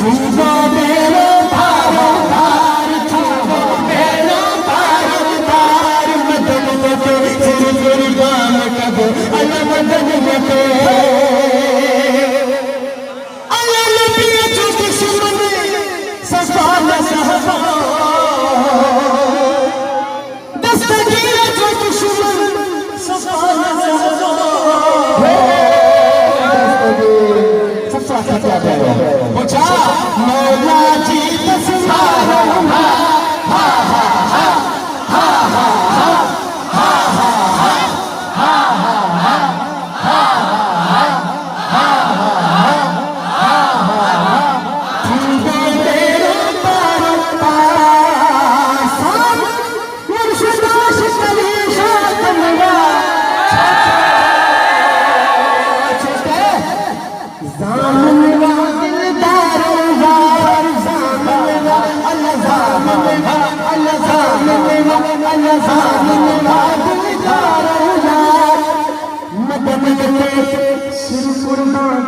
छूबो मेरो धार छूबो मेरो धार मदन के सिर कुर्बान कदो अल मदन के अल नबी जो दुश्मन सफान सहबा दस्तगीर जो दुश्मन सफान पूछा मौला जी तस्मारो हा हा हा हा हा हा हा मदन के सिर कुर्बान